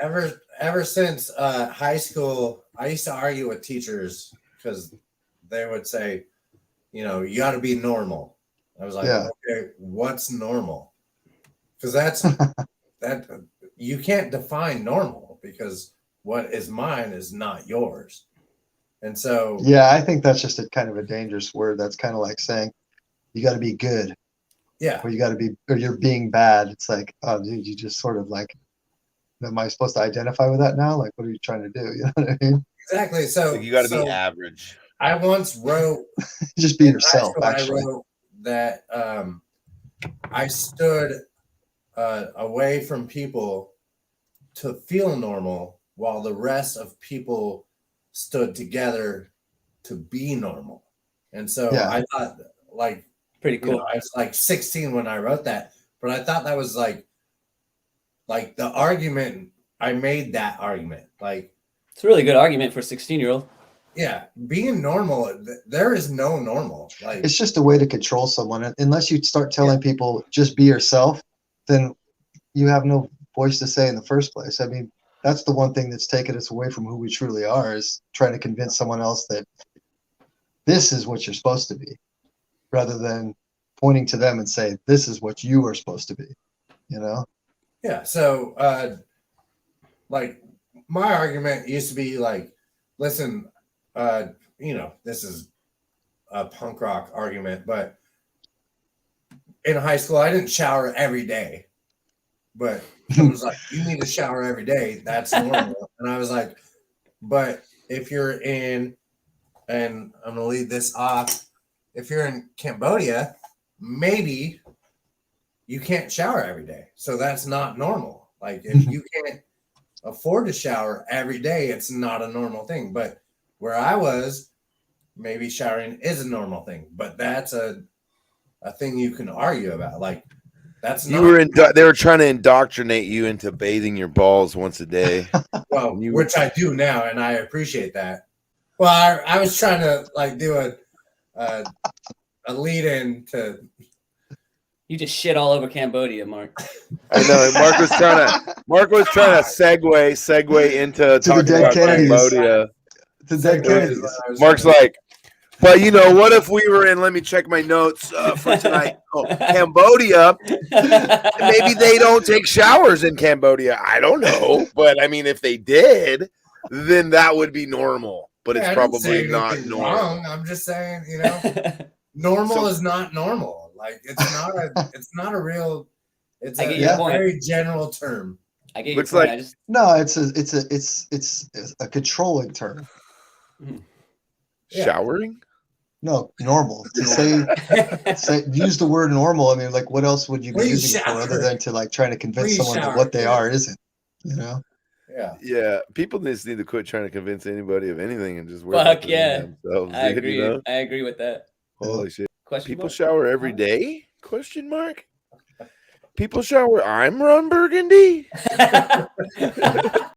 ever since high school, I used to argue with teachers because they would say, you got to be normal. I was like, Yeah. okay, what's normal? Because that you can't define normal because what is mine is not yours. And so, Yeah, I think that's just a kind of a dangerous word. That's kind of like saying you got to be good yeah, or or you're being bad. It's like, oh, dude, you just sort of like, am I supposed to identify with that now? Like, what are you trying to do? You know what I mean? exactly. Like you got to be average. I once wrote Just be in high yourself, school, actually. I wrote that I stood away from people to feel normal while the rest of people stood together to be normal. And so Yeah. I thought, like, Pretty cool. I was like 16 when I wrote that, but I thought that was like the argument. I made that argument. Like, It's a really good argument for a 16-year-old. yeah, being normal, there is no normal. Like, It's just a way to control someone. Unless you start telling people just be yourself, then you have no voice to say in the first place. I mean, that's the one thing that's taken us away from who we truly are, is trying to convince someone else that this is what you're supposed to be, rather than pointing to them and say, this is what you are supposed to be, yeah. So, like, my argument used to be like, listen, this is a punk rock argument, but in high school, I didn't shower every day. But it was like, you need to shower every day. That's normal. And I was like, but if you're in, and I'm going to lead this off, if you're in Cambodia, maybe you can't shower every day. So that's not normal. Like, if you can't afford to shower every day, it's not a normal thing. But where I was, maybe showering is a normal thing. But that's a thing you can argue about. Like, that's not. They were trying to indoctrinate you into bathing your balls once a day. Well, which I do now, and I appreciate that. Well, I was trying to like do a lead in to. You just shit all over Cambodia, Mark. I know. Mark was trying to segue into talking about Cambodia. To dead Kennedys. Mark's like, but what if we were in? Let me check my notes for tonight. Oh, Cambodia. Maybe they don't take showers in Cambodia. I don't know, but I mean, if they did, then that would be normal. But it's probably not normal. Wrong. I'm just saying, normal is not normal. Like, it's not a real. It's a very general term. I get Looks your like point. No, it's a controlling term. Showering. No, normal. To say use the word normal. I mean, like, what else would you be using it for other than to like trying to convince someone that what they are isn't? Yeah. Yeah. People just need to quit trying to convince anybody of anything and just Fuck yeah. themselves. I agree. I agree with that. Holy shit. People mark? shower every day? Question mark. People shower. I'm Ron Burgundy.